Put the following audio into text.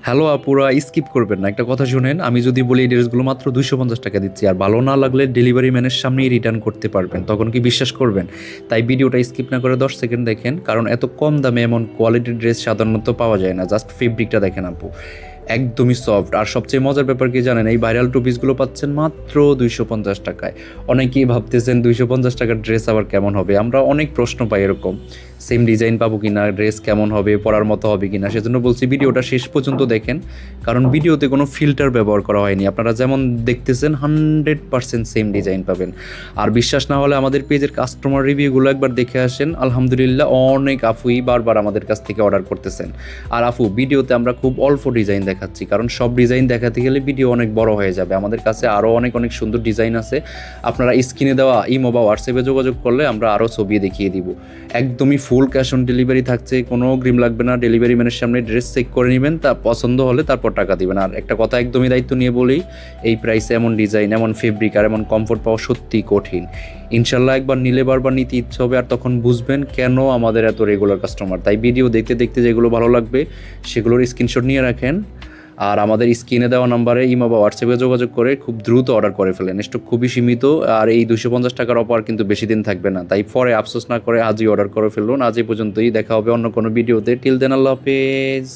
Hello আপুরা, skip করবেন না, একটা কথা শুনেন। আমি যদি বলি এই ড্রেসগুলো মাত্র 250 টাকা দিচ্ছি, আর ভালো না লাগলে ডেলিভারি ম্যানের সামনেই রিটার্ন করতে পারবেন, তখন কি বিশ্বাস করবেন? তাই ভিডিওটা স্কিপ না করে 10 সেকেন্ড দেখেন, কারণ এত কম দামে এমন কোয়ালিটির ড্রেস সাধারণত পাওয়া যায় না। জাস্ট ফেব্রিকটা দেখেন আপু, একদমই সফট। আর সবচেয়ে মজার ব্যাপার কি জানেন? এই ভাইরাল টু পিসগুলো পাচ্ছেন মাত্র 250 টাকায়। অনেকেই ভাবতেছেন 250 টাকার ড্রেস আবার কেমন হবে। আমরা অনেক প্রশ্ন পাই এরকম, সেম ডিজাইন পাবো কিনা, ড্রেস কেমন হবে, পরার মতো হবে কিনা। সেজন্য বলছি ভিডিওটা শেষ পর্যন্ত দেখেন, কারণ ভিডিওতে কোনো ফিল্টার ব্যবহার করা হয়নি। আপনারা যেমন দেখতেছেন 100% সেম ডিজাইন পাবেন। আর বিশ্বাস না হলে আমাদের পেজের কাস্টমার রিভিউগুলো একবার দেখে আসেন। আলহামদুলিল্লাহ অনেক আফুই বারবার আমাদের কাছ থেকে অর্ডার করতেছেন। আর আফু, ভিডিওতে আমরা খুব অল্প ডিজাইন দেখাচ্ছি, কারণ সব ডিজাইন দেখাতে গেলে ভিডিও অনেক বড় হয়ে যাবে। আমাদের কাছে আরও অনেক অনেক সুন্দর ডিজাইন আছে। আপনারা স্ক্রিনে দেওয়া ইমো বা হোয়াটসঅ্যাপে যোগাযোগ করলে আমরা আরও ছবি দেখিয়ে দিব। একদমই ফুল ক্যাশ অন ডেলিভারি থাকছে, কোনো অগ্রিম লাগবে না। ডেলিভারি ম্যানের সামনে ড্রেস চেক করে নেবেন, তা পছন্দ হলে তারপর টাকা দিবেন। আর একটা কথা একদমই দায়িত্ব নিয়ে বলি, এই প্রাইসে এমন ডিজাইন, এমন ফেব্রিক আর এমন কমফোর্ট পাওয়া সত্যি কঠিন। ইনশাল্লাহ একবার নিলে বারবার নিতে ইচ্ছে হবে, আর তখন বুঝবেন কেন আমাদের এত রেগুলার কাস্টমার। তাই ভিডিও দেখতে দেখতে যেগুলো ভালো লাগবে সেগুলোর স্ক্রিনশট নিয়ে রাখেন, আর আমাদের স্ক্রিনে দেওয়া নাম্বারে ইমো বা হোয়াটসঅ্যাপে যোগাযোগ করে খুব দ্রুত অর্ডার করে ফেলেন। স্টক খুবই সীমিত, আর এই 250 টাকার অফার কিন্তু বেশি দিন থাকবে না। তাই পরে আফসোস না করে আজই অর্ডার করে ফেলুন। আজ এই পর্যন্তই, দেখা হবে অন্য কোনো ভিডিওতে। টিল দেন, আল্লাহ হাফেজ।